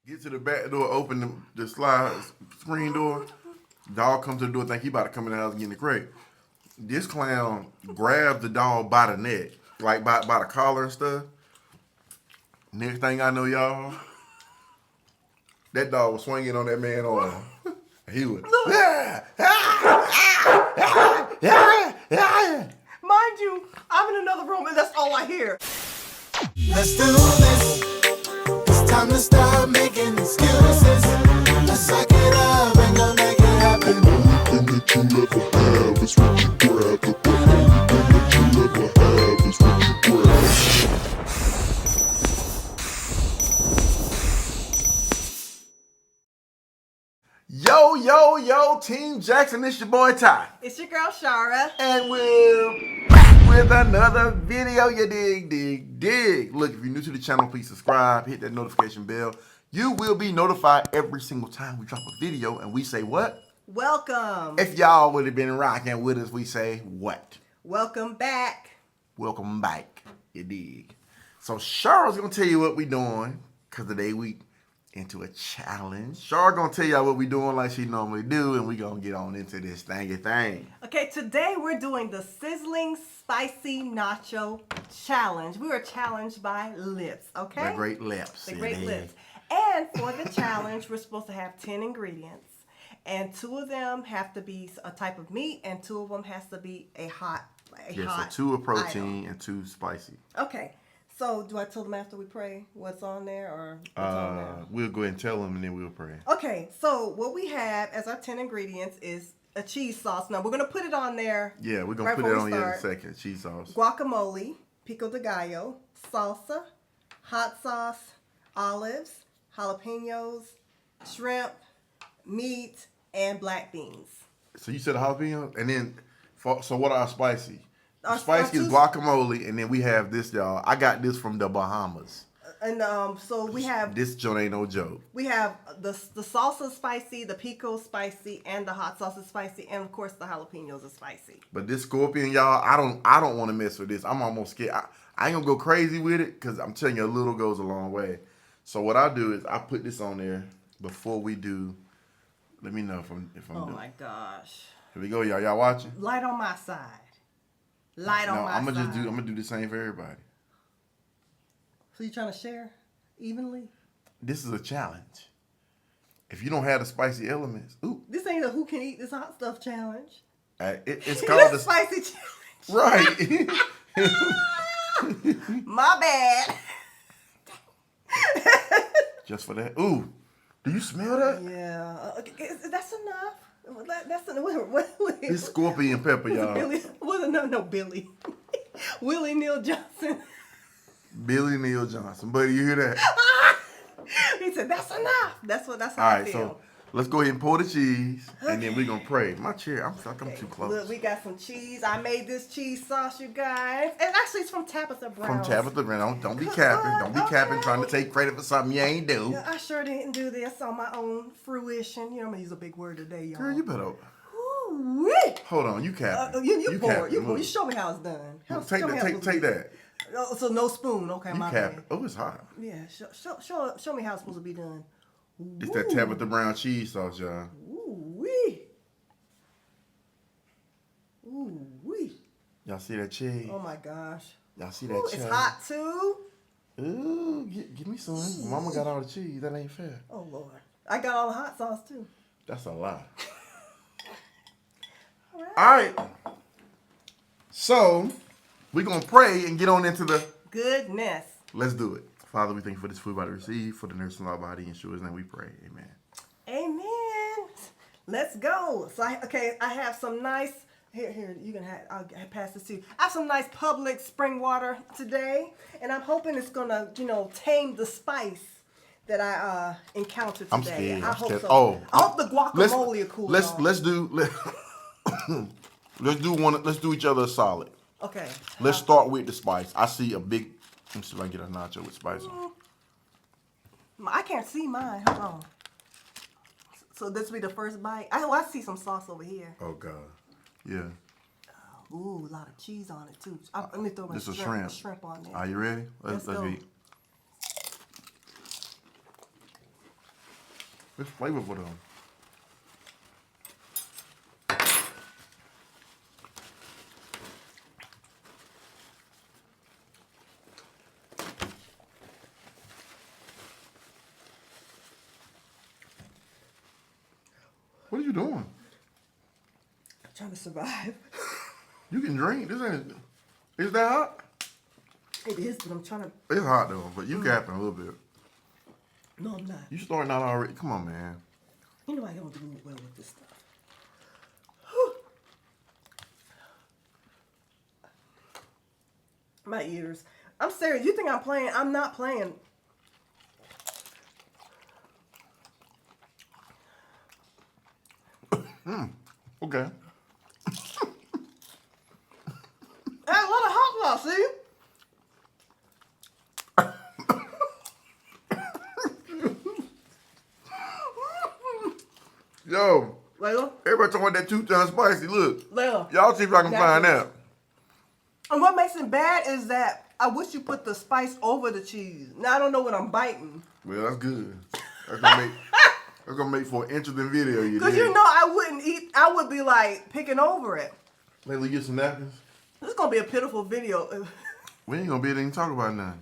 Get to the back door, open the slide screen door. Dog comes to the door, think he about to come in the house and get in the crate. This clown grabs the dog by the neck, like by the collar and stuff. Next thing I know, y'all, that dog was swinging on that man's arm. He was. Mind you, I'm in another room and that's all I hear. Let's do this. It's time to start making excuses. Let's suck it up and go make it happen. Everything that you ever have is what you grab. Everything that you ever have is what you grab. Yo, Team Jackson, it's your boy Ty. It's your girl Shara. And we're back with another video, you dig. Look, if you're new to the channel, please subscribe, hit that notification bell. You will be notified every single time we drop a video and we say what? Welcome. If y'all would have been rocking with us, we say what? Welcome back. Welcome back, you dig. So Shara's gonna tell you what we doing, because today we into a challenge. Shara gonna tell y'all what we doing like she normally do, and we gonna get on into this thing. Okay, today we're doing the Sizzling Spicy Nacho Challenge. We were challenged by LLIPS, okay? The great LLIPS. The great LLIPS. And for the challenge, we're supposed to have 10 ingredients. And 2 of them have to be a type of meat, and 2 of them has to be a hot So 2 of protein item. and 2 spicy. Okay. So do I tell them after we pray what's on there or what's on there? We'll go ahead and tell them and then we'll pray. Okay, so what we have as our 10 ingredients is a cheese sauce. Now we're gonna put it on there. Yeah, we're gonna right put it before on we here in a start. second. Cheese sauce. Guacamole, pico de gallo, salsa, hot sauce, olives, jalapenos, shrimp, meat, and black beans. So you said jalapeno, and then so what are spicy? Our Spicy is two- guacamole, and then we have this, y'all. I got this from the Bahamas. And so we have This joint ain't no joke. we have the salsa spicy, the pico spicy, and the hot sauce is spicy, and of course the jalapenos are spicy. But this scorpion, y'all, I don't want to mess with this. I'm almost scared. I ain't gonna go crazy with it because I'm telling you, a little goes a long way. So what I do is I put this on there before we do. Let me know if I'm Oh doing. my gosh! Here we go, y'all. Y'all watching? Light on my side. Light on No, my I'm side. gonna do the same for everybody. So you trying to share evenly? This is a challenge. If you don't have the spicy elements, This ain't a who can eat this hot stuff challenge. it's It's called the spicy challenge. right. My bad. Just for that. Ooh, do you smell that? Yeah, that's enough. That's enough. What It's scorpion pepper, y'all. Billy? No, Billy. Willie Neal Johnson. Billy Neal Johnson, buddy, you hear that? He said that's enough. That's how All I right, feel. so let's go ahead and pour the cheese, and then we're gonna pray. My chair, I'm stuck. I'm too close. Look, we got some cheese. I made this cheese sauce, you guys. And actually, it's from Tabitha Brown. From Tabitha Brown. Don't be capping. Don't be capping. Trying to take credit for something you ain't do. Yeah, I sure didn't do this on my own fruition. You know, I'm gonna use a big word today, y'all. Girl, you better. Ooh-wee. Hold on, you capping. You pour. capping. You pour. Look. You show me how it's done. Take Show me how it's take that. Oh, so no spoon. Okay, You my capping. bad. Oh, it's hot. Yeah, show me how it's supposed to be done. It's that Tabitha Brown cheese sauce, y'all. Ooh-wee. Ooh-wee. Y'all see that cheese? Oh my gosh. Y'all see that Ooh, cheese? it's hot too. Ooh, give me some. Mama got all the cheese. That ain't fair. Oh Lord. I got all the hot sauce too. That's a lot. All right. All right. So, we're going to pray and get on into the... Goodness. Let's do it. Father, we thank you for this food by the receive, for the nurse in our body. In Yeshua's name we pray. Amen. Amen. Let's go. So I have some nice. Here, you can have. I'll pass this to you. I have some nice public spring water today, and I'm hoping it's gonna, tame the spice that I encountered today. I'm scared. I I'm hope scared. so. Oh, I hope the guacamole will cool. Let's do each other a solid. Okay. Let's start with the spice. I see a big. Let me see if I can get a nacho with spice on. I can't see mine. Hold on. So this will be the first bite. I see some sauce over here. Oh God. Yeah. Ooh, a lot of cheese on it too. Let me throw my This is shrimp on there. Are you ready? Let's go. eat. It's flavorful though. What are you doing? I'm trying to survive. You can drink. This ain't. Is that hot? It is, but I'm trying to. It's hot though, but you gapping a little bit. No, I'm not. You starting out already? Come on, man. You know I don't do well with this stuff. My ears. I'm serious. You think I'm playing? I'm not playing. Okay. Add a lot of hot sauce, see? Yo, Layla? everybody talking about that 2 times spicy. Look, Layla. y'all see if I can find Exactly. out. And what makes it bad is that I wish you put the spice over the cheese. Now I don't know what I'm biting. Well, that's good. That's gonna make for an interesting video. You Because dig? you know I wouldn't eat, I would be like picking over it. Lately, get some napkins. This is going to be a pitiful video. We ain't gonna be able to even talk about nothing.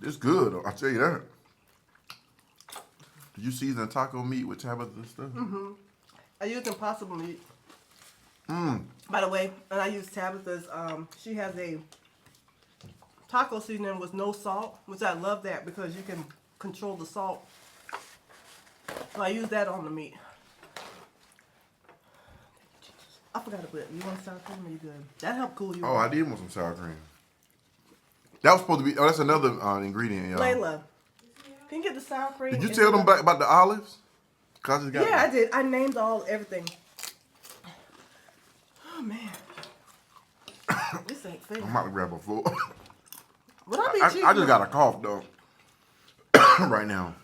It's good, I'll tell you that. Did you season taco meat with Tabitha stuff? I used Impossible meat. By the way, and I use Tabitha's, she has a taco seasoning with no salt, which I love that because you can control the salt. So I use that on the meat. I forgot to put it. You want sour cream or you good? That helped cool you. Oh, I did want some sour cream. That was supposed to be, oh, that's another ingredient, y'all. Layla, can you get the sour cream? Did you and tell the- them about the olives? 'Cause I just got Yeah, I did. I named everything. Oh man, this ain't fair. I'm about to grab a full. Would I be I cheating? just got a cough, though. Right now.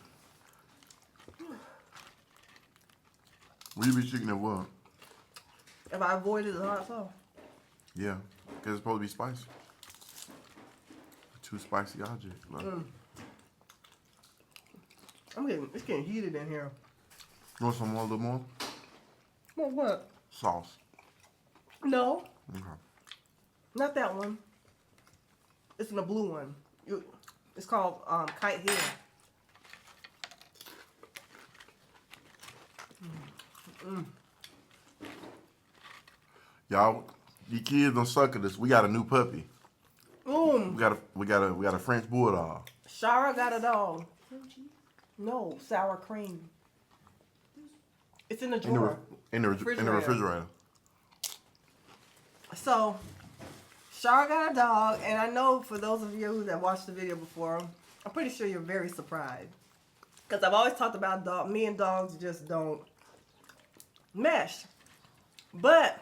Will you be chicken at what? If I avoided the hot sauce. Yeah, because it's supposed to be spicy. Too spicy object. Look. It's getting heated in here. You want some more, a little more? Well, what? Sauce. No, Okay. not that one. It's in the blue one. It's called Kite Hill. Y'all, you kids don't suck at this. We got a new puppy. We got a French bulldog. Shara got a dog. No, sour cream. It's in the drawer. In the refrigerator. So, Shara got a dog, and I know for those of you that watched the video before, I'm pretty sure you're very surprised. Because I've always talked about dog. Me and dogs just don't mesh. But,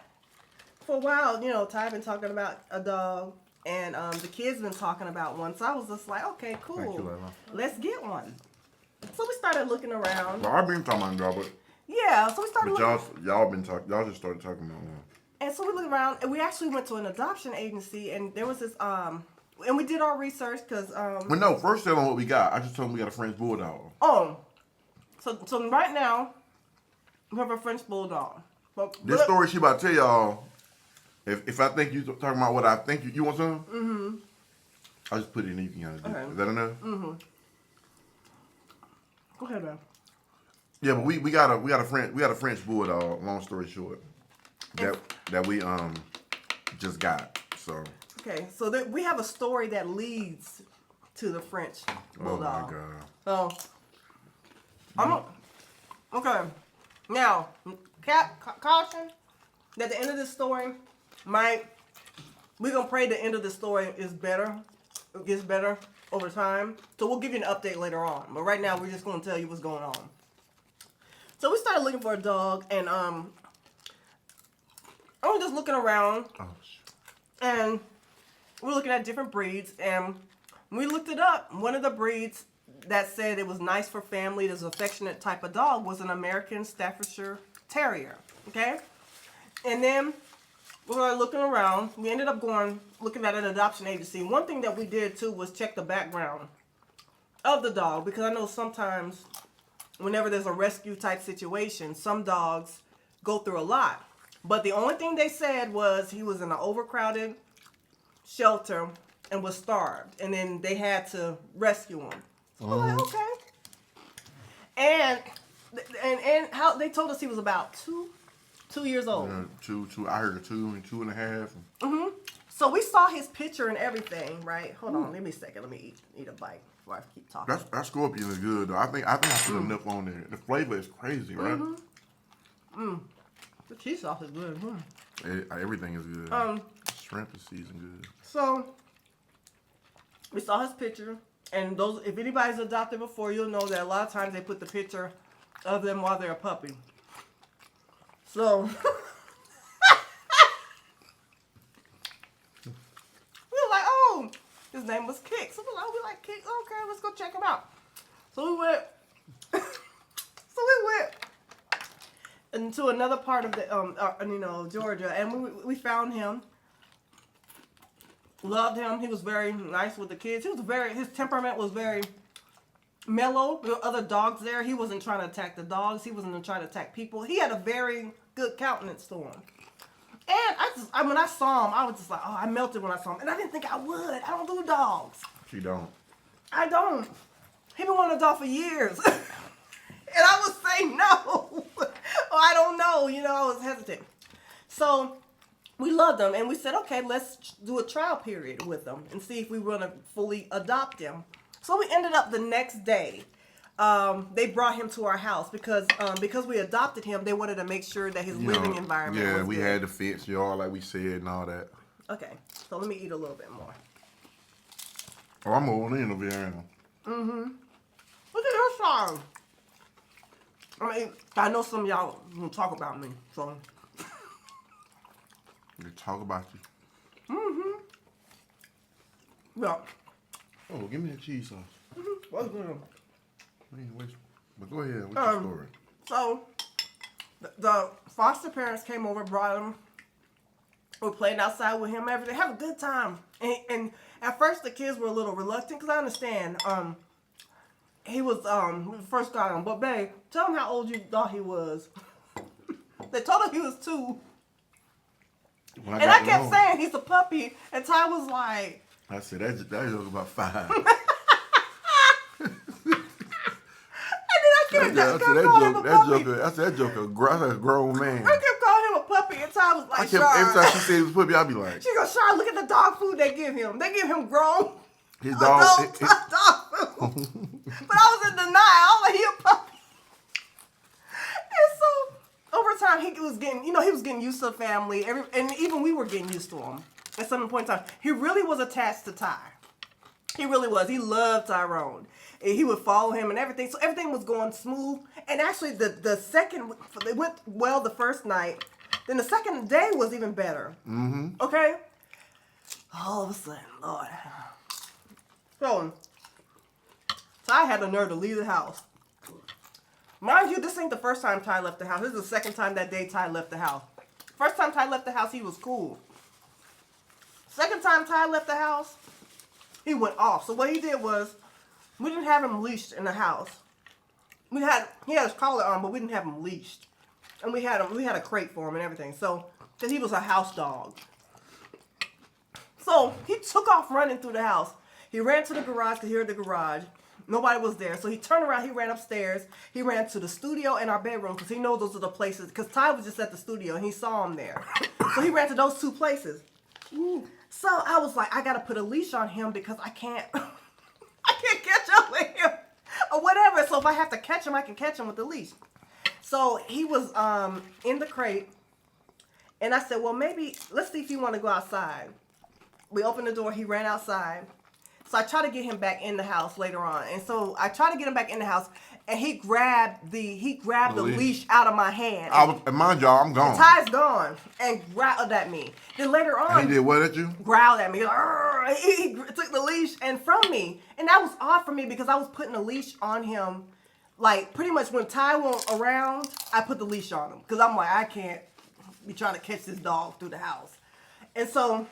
for a while, you know, Ty been talking about a dog, and the kids been talking about one. So I was just like, okay, cool. Thank you, Layla. Let's get one. So we started looking around. Well, I've been talking about y'all, but Yeah, so we started looking. y'all just started talking about one. And so we looked around, and we actually went to an adoption agency, and there was this, and we did our research, because, But no, first tell them what we got. I just told them we got a French bulldog. so right now, we have a French bulldog. This story she about to tell y'all, if I think you talking about what I think you want some? Mm-hmm. I'll just put it in you can do. Okay. Is that enough? Mm-hmm. Go ahead, man. Yeah, but we got a French bulldog. Long story short, that we just got. So. Okay, so we have a story that leads to the French bulldog. Oh my god. So, okay. Now, caution. At the end of this story, we're gonna pray the end of the story is better. It gets better over time. So we'll give you an update later on. But right now, we're just gonna tell you what's going on. So we started looking for a dog, and I was just looking around, and we're looking at different breeds, and we looked it up. One of the breeds that said it was nice for family, this affectionate type of dog, was an American Staffordshire Terrier. Okay? And then we were looking around. We ended up looking at an adoption agency. One thing that we did too was check the background of the dog, because I know sometimes whenever there's a rescue type situation, some dogs go through a lot. But the only thing they said was he was in an overcrowded shelter and was starved, and then they had to rescue him. So we're like, okay. And how they told us he was about 2 years old. I heard 2 and 2.5. So we saw his picture and everything, right? Hold on, give me a second. Let me eat a bite before I keep talking. That scorpion is good though. I think I put enough on there. The flavor is crazy, right? The cheese sauce is good. Everything is good. Shrimp is seasoned good. So we saw his picture, and those, if anybody's adopted before, you'll know that a lot of times they put the picture of them while they're a puppy. So we were like, oh, his name was Kick. So we like Kick. Okay, let's go check him out. So we went. Into another part of the Georgia, and we found him. Loved him. He was very nice with the kids. His temperament was very mellow. There were other dogs there. He wasn't trying to attack the dogs. He wasn't trying to attack people. He had a very good countenance to him. And when I saw him, I was just like, oh, I melted when I saw him. And I didn't think I would. I don't do dogs. She don't. I don't. He been wanting a dog for years. And I would say no. Or I don't know. I was hesitant. So we loved him. And we said, okay, let's do a trial period with him and see if we want to fully adopt him. So we ended up the next day. They brought him to our house because we adopted him. They wanted to make sure that his living environment was we good. had the fence yard like we said and all that. Okay. So let me eat a little bit more. Oh, I'm holding in over here now. Look at your song. I know some of y'all will talk about me, so. They talk about you. Yeah. Oh, give me the cheese sauce. What's good? But go ahead. What's your story? So, the foster parents came over, brought him. We played outside with him every day. Have a good time. And at first the kids were a little reluctant because I understand. He was we first got him, but babe, tell him how old you thought he was. They told him he was 2. And I kept saying he's a puppy, and Ty was like, I said that joke about 5. That joke a grown man. I kept calling him a puppy, and Ty was like, every time she said he was a puppy, I'd be like, she goes, Shara, look at the dog food they give him. They give him grown his dog food. But I was in denial. I was like, he a puppy. And so over time, he was getting used to the family, and even we were getting used to him. At some point in time, he really was attached to Ty. He really was. He loved Tyrone. And he would follow him and everything. So everything was going smooth. And actually, the second, it went well the first night. Then the second day was even better. Okay? All of a sudden, Lord. So, Ty had the nerve to leave the house. Mind you, this ain't the first time Ty left the house. This is the second time that day Ty left the house. First time Ty left the house, he was cool. Second time Ty left the house, he went off. So what he did was, we didn't have him leashed in the house. He had his collar on, but we didn't have him leashed. And we had a crate for him and everything. So, because he was a house dog. So he took off running through the house. He ran to the garage because he heard the garage. Nobody was there. So he turned around, he ran upstairs. He ran to the studio and our bedroom because he knows those are the places. Because Ty was just at the studio and he saw him there. So he ran to those 2 places. So I was like, I got to put a leash on him because I can't catch up with him or whatever. So if I have to catch him, I can catch him with the leash. So he was in the crate. And I said, well, maybe let's see if you want to go outside. We opened the door. He ran outside. So I tried to get him back in the house later on. And so I tried to get him back in the house. and he grabbed the leash out of my hand. And mind y'all, I'm gone. Ty's gone and growled at me. Then later on, And he did what at you? growled at me. He took the leash and from me, and that was odd for me because I was putting a leash on him. Like pretty much when Ty went around, I put the leash on him because I'm like, I can't be trying to catch this dog through the house. And so,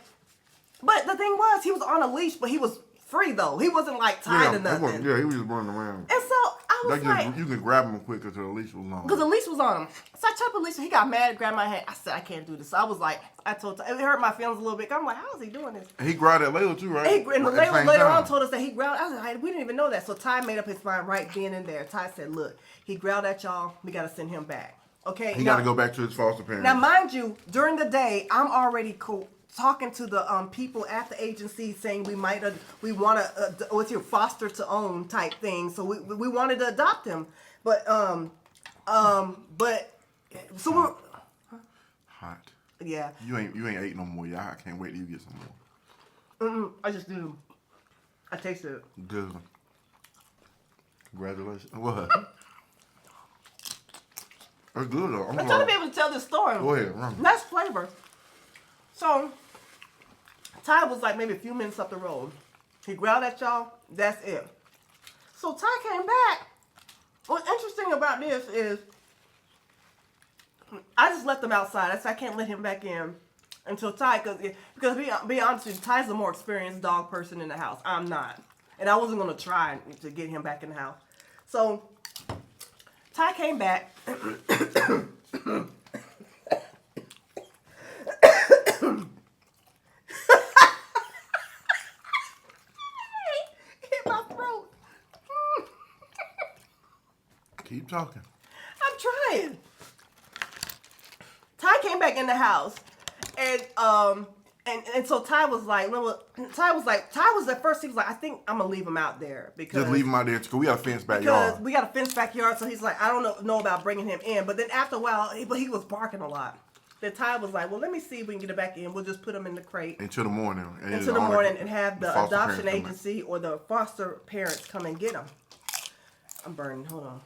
but the thing was, he was on a leash, but he was free though. He wasn't like tied to nothing. He was just running around. And so I was like, you can grab him quick because the leash was on. because the leash was on him. So I tried to put the leash, he got mad and grabbed my hand. I said, I can't do this. So I was like, I told Ty, it hurt my feelings a little bit. I'm like, how is he doing this? He growled at Layla too, right? And later on told us that he growled. I was like, we didn't even know that. So Ty made up his mind right then and there. Ty said, look, he growled at y'all. We got to send him back. Okay? He got to go back to his foster parents. Now, mind you, during the day, I'm already talking to the people at the agency saying we want to, what's your foster to own type thing. So we wanted to adopt him. But, so we're, Hot. yeah. You ain't ate no more. Yeah, I can't wait till you get some more. I just do. I tasted it. Good. Congratulations. What? That's good though. I'm trying to be able to tell this story. Go ahead, run. Nice flavor. So, Ty was like maybe a few minutes up the road. He growled at y'all. That's it. So Ty came back. What's interesting about this is I just left him outside. I said I can't let him back in until Ty, because be honest with you, Ty's a more experienced dog person in the house. I'm not. And I wasn't going to try to get him back in the house. So, Ty came back. Hit my throat. Keep talking. I'm trying. Ty came back in the house, and so Ty was at first he was like, I think I'm gonna leave him out there because Just leave him out there because we got a fence because backyard. we got a fenced backyard. So he's like, I don't know about bringing him in. But then after a while, he was barking a lot. Then Ty was like, well, let me see if we can get it back in. We'll just put him in the crate Until the morning. And have the foster adoption parents come in. agency or the foster parents come and get him. I'm burning. Hold on.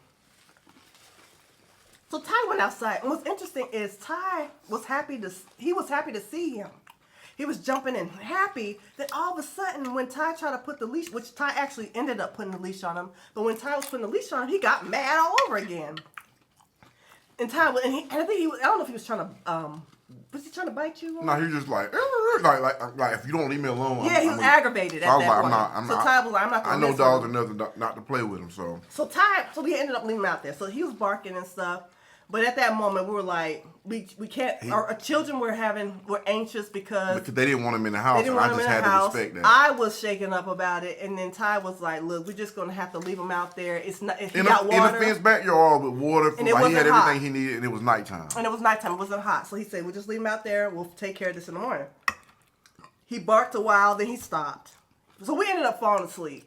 So Ty went outside, and what's interesting is Ty was happy to see him. He was jumping and happy. Then all of a sudden, when Ty tried to put the leash, which Ty actually ended up putting the leash on him, but when Ty was putting the leash on him, he got mad all over again. And Ty, I think I don't know if he was trying to, was he trying to bite you? No, he was just like if you don't leave me alone. Yeah, he was aggravated at that point. So Ty was like, I'm not I going know to dogs are nothing not to play with them, so. So we ended up leaving him out there. So he was barking and stuff. But at that moment, we were like, we can't. Our children were anxious because they didn't want him in the house. they didn't want I him just in had the house. to respect that. I was shaken up about it, and then Ty was like, "Look, we're just gonna have to leave him out there. It's not. If he got water, in a fenced backyard with water, And it he wasn't had hot. everything he needed, and it was nighttime. And it was nighttime. It wasn't hot, so he said, "We'll just leave him out there. We'll take care of this in the morning." He barked a while, then he stopped. So we ended up falling asleep.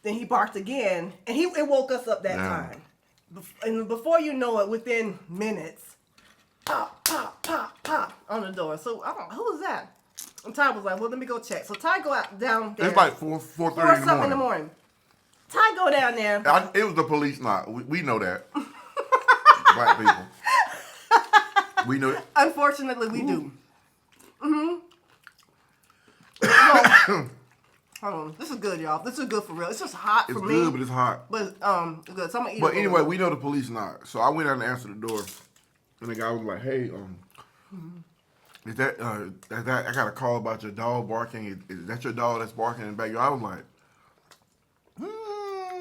Then he barked again, and it woke us up that time. And before you know it, within minutes. Pop, pop, pop, pop on the door. So I don't know, who was that? And Ty was like, well, let me go check. So Ty go down there. It's like 4:30 in the morning. Ty go down there. It was the police knock. We know that. Black people. We know that. Unfortunately, we do. So, hold on. This is good, y'all. This is good for real. It's just hot for me. It's good, but it's hot. But it's good. So I'm gonna eat But it anyway, we know the police knock. So I went out and answered the door. And the guy was like, hey, is that I got a call about your dog barking. Is that your dog that's barking in the backyard? I was like,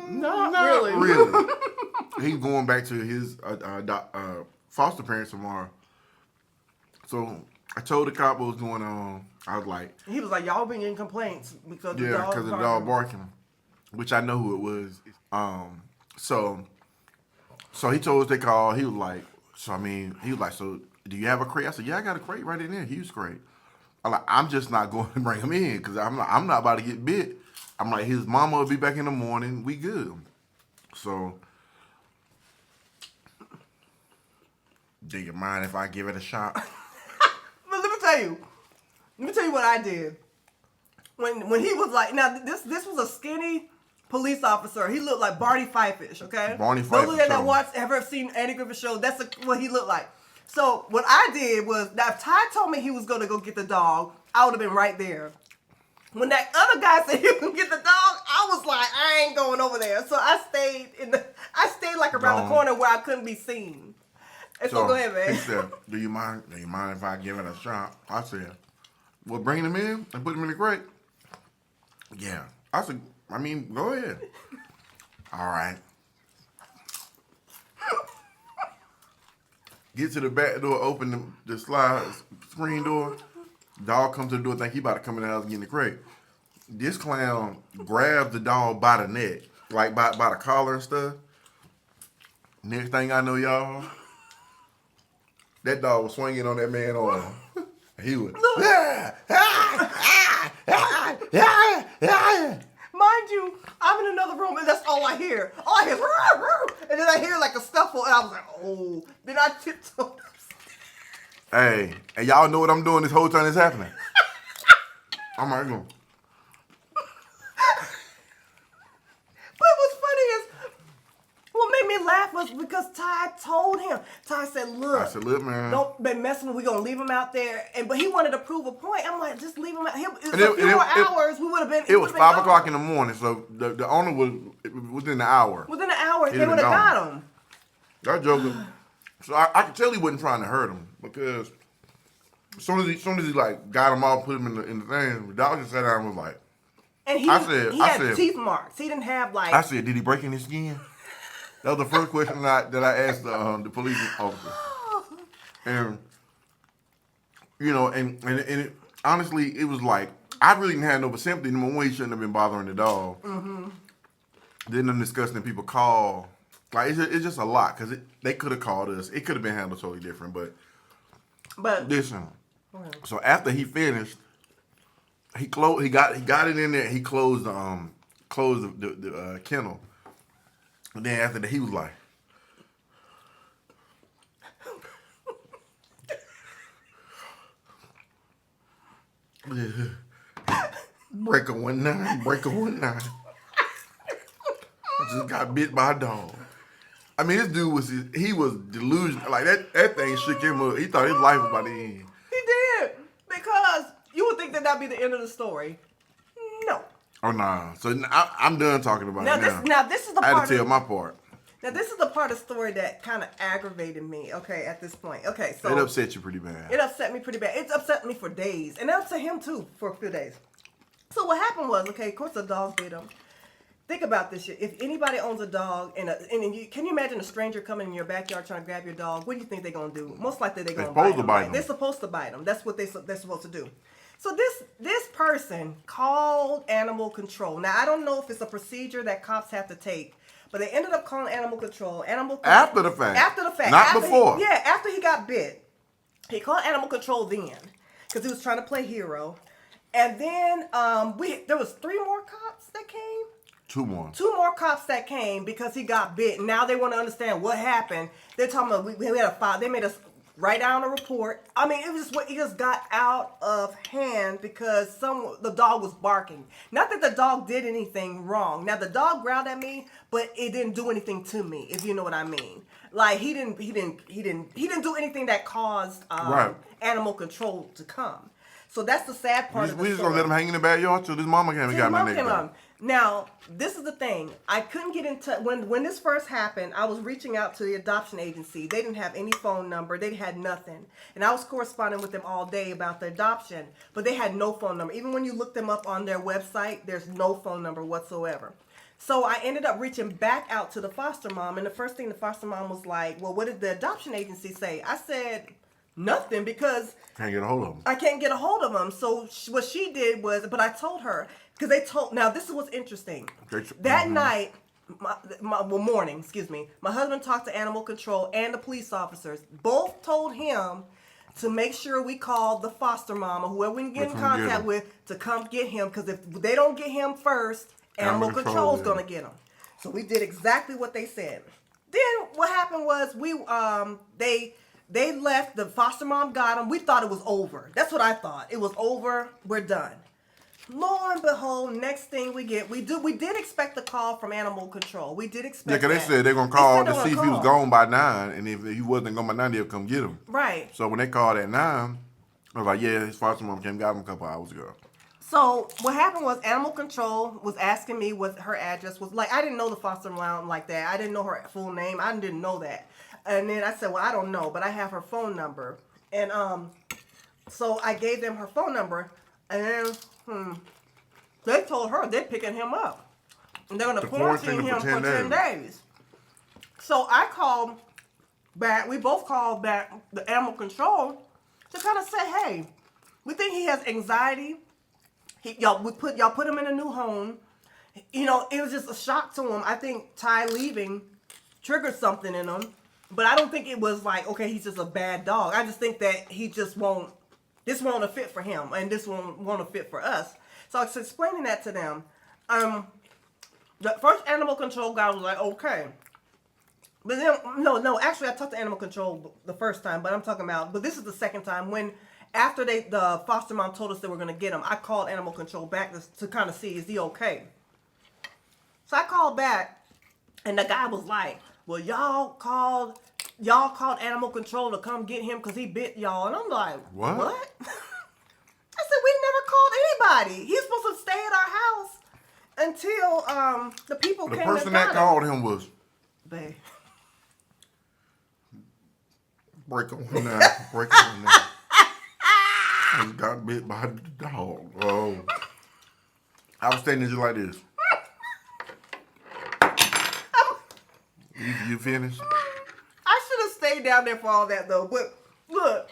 Not really. He's going back to his foster parents tomorrow. So I told the cop what was going on. I was like, He was like, y'all been getting complaints because the yeah, dog because of the dog barking, which I know who it was. So he told us they called. He was like, so do you have a crate? I said, yeah, I got a crate right in there, huge crate. I'm just not going to bring him in because I'm not about to get bit. I'm like, his mama will be back in the morning. We good. So, do you mind if I give it a shot? But let me tell you what I did. When he was like, now this was a skinny police officer. He looked like Barney Fife-ish, okay? Barney Fife Those of for you that sure. watch, ever seen Andy Griffith Show, that's what he looked like. So what I did was, now if Ty told me he was going to go get the dog, I would have been right there. When that other guy said he was going to get the dog, I was like, I ain't going over there. So I stayed like around the corner where I couldn't be seen. And so go ahead, man. He said, do you mind if I give it a shot? I said, well, bring him in and put him in the crate. Yeah. I said, go ahead. All right. Get to the back door, open the slide screen door. Dog comes to the door, think he about to come in the house and get in the crate. This clown grabs the dog by the neck, like by the collar and stuff. Next thing I know, y'all, that dog was swinging on that man's arm. He was, Mind you, I'm in another room and that's all I hear. All I hear is, "Rrr, rrr," and then I hear like a scuffle and I was like, oh. Then I tiptoed. hey, and y'all know what I'm doing this whole time it's happening. I'm like, no. But what's funny is, what made me laugh was because Ty told him. Ty said, look. I said, look, man. Don't be messing with, we're going to leave him out there. But he wanted to prove a point. I'm like, just leave him out. It was a few more hours, we would have been. It was 5 o'clock in the morning, so the owner was within the hour. Within an hour, He'd they would have been got him. That joker. So I could tell he wasn't trying to hurt him because as soon as he like got him all, put him in the thing, the dog just sat down and was like, And he had teeth marks. He didn't have like. I said, did he break any skin? That was the first question that I asked the police officer. And and it, honestly, it was like I really didn't have no sympathy. Number one, he shouldn't have been bothering the dog. Mm-hmm. Then them disgusting people call. Like it's just a lot because they could have called us. It could have been handled totally different, but listen. So after he finished, he got it in there. He closed the kennel. And then after that, he was like, breaker 19, breaker 19. I just got bit by a dog. I mean, this dude was delusional. Like that thing shook him up. He thought his life was about to end. He did. Because you would think that'd be the end of the story. No. Oh, nah. So I'm done talking about it now. Now, this is the part. I had to tell my part. Now, this is the part of the story that kind of aggravated me, okay, at this point. Okay, so. It upset you pretty bad. It upset me pretty bad. It's upset me for days. And it upset him, too, for a few days. So, what happened was, okay, of course, the dog bit him. Think about this shit. If anybody owns a dog, can you imagine a stranger coming in your backyard trying to grab your dog? What do you think they're going to do? Most likely they're going to bite him. Right? They're supposed to bite him. That's what they're supposed to do. So this person called animal control. Now, I don't know if it's a procedure that cops have to take, but they ended up calling animal control. After the fact. After the fact. Not before. After he got bit. He called animal control then because he was trying to play hero. And then there was 3 more cops that came. 2 more. 2 more cops that came because he got bit. Now they want to understand what happened. They're talking about we had a file. They made us write down a report. I mean, it just got out of hand because the dog was barking. Not that the dog did anything wrong. Now the dog growled at me, but it didn't do anything to me, if you know what I mean. Like he didn't do anything that caused animal control to come. So that's the sad part of the story. We just gonna let him hang in the backyard till his mama came and got him in the next day. Now, this is the thing. I couldn't get in touch. When this first happened, I was reaching out to the adoption agency. They didn't have any phone number. They had nothing. And I was corresponding with them all day about the adoption. But they had no phone number. Even when you look them up on their website, there's no phone number whatsoever. So I ended up reaching back out to the foster mom. And the first thing the foster mom was like, well, what did the adoption agency say? I said, nothing, because can't get a hold of them. I can't get a hold of them. So what she did was, but I told her, because now this is what's interesting. That night, morning, my husband talked to animal control and the police officers. Both told him to make sure we called the foster mom or whoever we can get in contact with to come get him, because if they don't get him first, animal control is going to get him. So we did exactly what they said. Then what happened was they left. The foster mom got him. We thought it was over. That's what I thought. It was over. We're done. Lo and behold, next thing we did expect the call from animal control. We did Yeah, expect because they that. said they're going to call They to said see they if he was gonna call. gone by 9. And if he wasn't gone by 9, they'll come get him. Right. So when they called at 9, I was like, yeah, his foster mom came and got him a couple hours ago. So what happened was animal control was asking me what her address was. Like, I didn't know the foster mom like that. I didn't know her full name. I didn't know that. And then I said, well, I don't know, but I have her phone number. And so I gave them her phone number. And then they told her they're picking him up. And they're going to quarantine him for 10 days. So I called back. We both called back the animal control to kind of say, hey, we think he has anxiety. Y'all put him in a new home. You know, it was just a shock to him. I think Ty leaving triggered something in him. But I don't think it was like, okay, he's just a bad dog. I just think that he just won't, this won't a fit for him. And this won't a fit for us. So I was explaining that to them. The first animal control guy was like, okay. But then, no, actually I talked to animal control the first time, but I'm talking about, but this is the second time when, after the foster mom told us they were going to get him, I called animal control back to kind of see, is he okay? So I called back, and the guy was like, well, y'all called animal control to come get him because he bit y'all. And I'm like, what? I said, we never called anybody. He's supposed to stay at our house until the people came and got him. The person that called him was... Babe. Break on now. Break on now. I just got bit by the dog. Oh. I was standing just like this. You finished? I should have stayed down there for all that though. But look,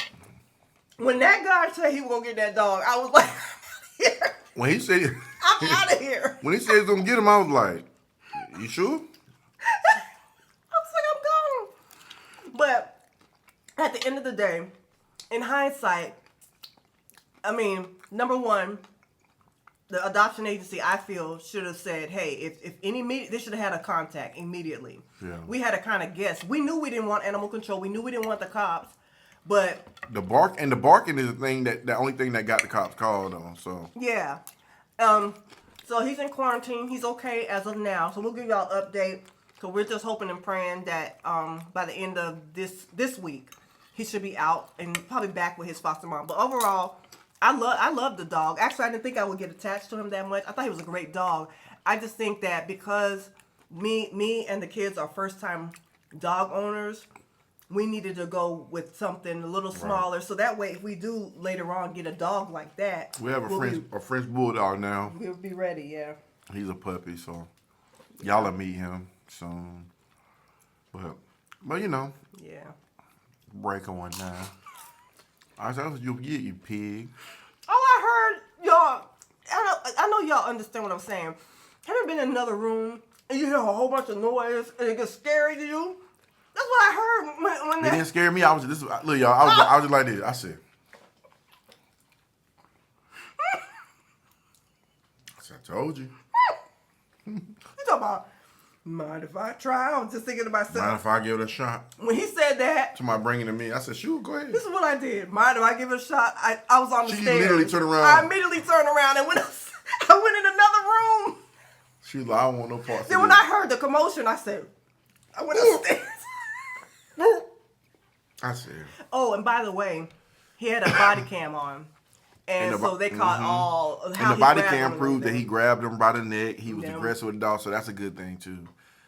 when that guy said he was gonna get that dog, I was like, I'm out of here. When he said I'm out of here. When he said he was gonna get him, I was like, you sure? I was like, I'm gone. But at the end of the day, in hindsight, I mean, number one, the adoption agency, I feel, should have said, hey, if any they should have had a contact immediately. Yeah. We had to kind of guess. We knew we didn't want animal control. We knew we didn't want the cops, but the barking is the only thing that got the cops called on. So yeah. So he's in quarantine. He's okay as of now. So we'll give y'all an update. So we're just hoping and praying that by the end of this week, he should be out and probably back with his foster mom. But overall, I love the dog. Actually, I didn't think I would get attached to him that much. I thought he was a great dog. I just think that because me and the kids are first time dog owners, we needed to go with something a little smaller. So that way, if we do later on get a dog like that, we have a French bulldog now. We'll be ready, yeah. He's a puppy, so y'all will meet him soon. But you know, Yeah. break on now. I said, that's what you'll get, you pig. All I heard, y'all, I know y'all understand what I'm saying. Have you been in another room and you hear a whole bunch of noise and it gets scary to you? That's what I heard when It didn't scare me. Look, y'all, I was just like this. I said, I told you. You talking about, mind if I try? I was just thinking to myself. Mind if I give it a shot? When he said that, Somebody bringing it to me. I said, sure, go ahead. this is what I did. Mind if I give it a shot? I was on the She stairs. immediately turned around. I immediately turned around and I went in another room. She was like, I don't want no parts of Then when this. I heard the commotion, I said, I went upstairs. I said, Oh, and by the way, he had a body cam on. And so they caught all of how and the body he grabbed cam him proved that and he grabbed him by the neck. He was Yeah. aggressive with the dog, so that's a good thing, too.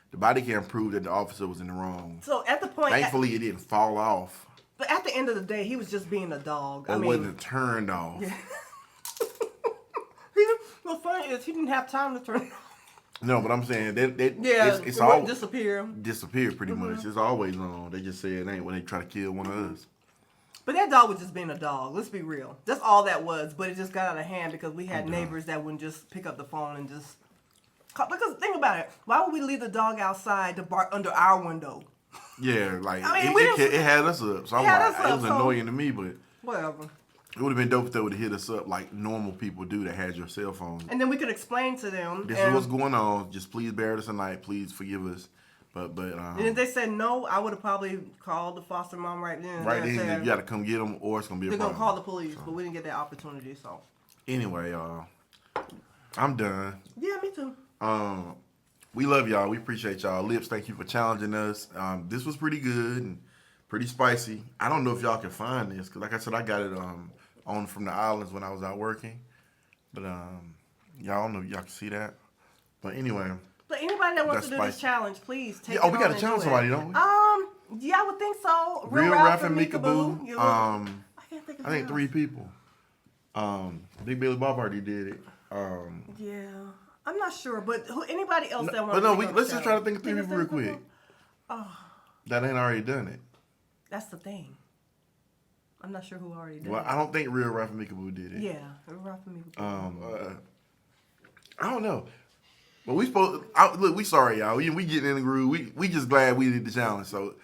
The body cam proved that the officer was in the wrong. So at the point, Thankfully, it didn't fall off but at the end of the day, he was just being a dog. or I mean, wasn't turned off. what's funny is he didn't have time to turn it off. No, but I'm saying that it's it all wouldn't disappear. disappeared pretty much. It's always on. They just say it ain't when they try to kill one of us. But that dog was just being a dog. Let's be real. That's all that was. But it just got out of hand because we had neighbors that wouldn't just pick up the phone and just... Because think about it. Why would we leave the dog outside to bark under our window? Yeah, like I mean, it had us up. So I'm had like, us it up, was so- annoying to me, but Whatever. it would have been dope if they would have hit us up like normal people do that had your cell phone. And then we could explain to them. This is what's going on. Just please bear this tonight. Please forgive us. But And if they said no, I would have probably called the foster mom right then. right and then, said, you got to come get them, or it's gonna be a they're problem. gonna call the police, but we didn't get that opportunity. So Anyway, I'm done. Yeah, me too. We love y'all. We appreciate y'all. Lips, thank you for challenging us. This was pretty good and pretty spicy. I don't know if y'all can find this because, like I said, I got it on from the islands when I was out working. But y'all don't know if y'all can see that. But anyway. But anybody that wants to do That's this spicy. challenge, please take Yeah, it oh, we on got to and challenge do it. somebody, don't we? Yeah, I would think so. Real Ralph and Meekaboo. I can't think of I think who 3 else. people. Big Billy Bob already did it. Yeah, I'm not sure, but anybody else that wants But no, to let's just try to think of 3 Think people real quick. That ain't already done it. That's the thing. I'm not sure who already did Well, it. I don't think Real Ralph and Meekaboo did it. Yeah, Real Ralph and Meekaboo. I don't know. But look, we sorry, y'all. We getting in the groove. We just glad we did the challenge. So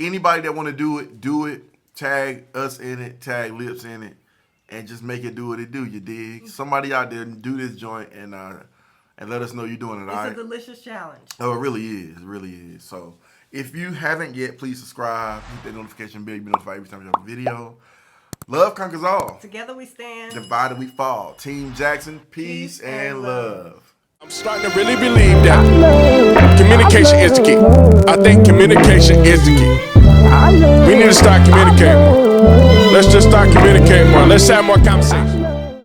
anybody that want to do it, do it. Tag us in it, tag Lips in it, and just make it do what it do, you dig? Somebody out there do this joint and let us know you're doing it, all It's right? a delicious challenge. Oh, it really is. It really is. So if you haven't yet, please subscribe. Hit that notification bell. You'll be notified every time we have a video. Love conquers all. Together we stand. Divided we fall. Team Jackson, peace and love. I'm starting to really believe that communication is the key. I think communication is the key. We need to start communicating more. Let's just start communicating more. Let's have more conversations.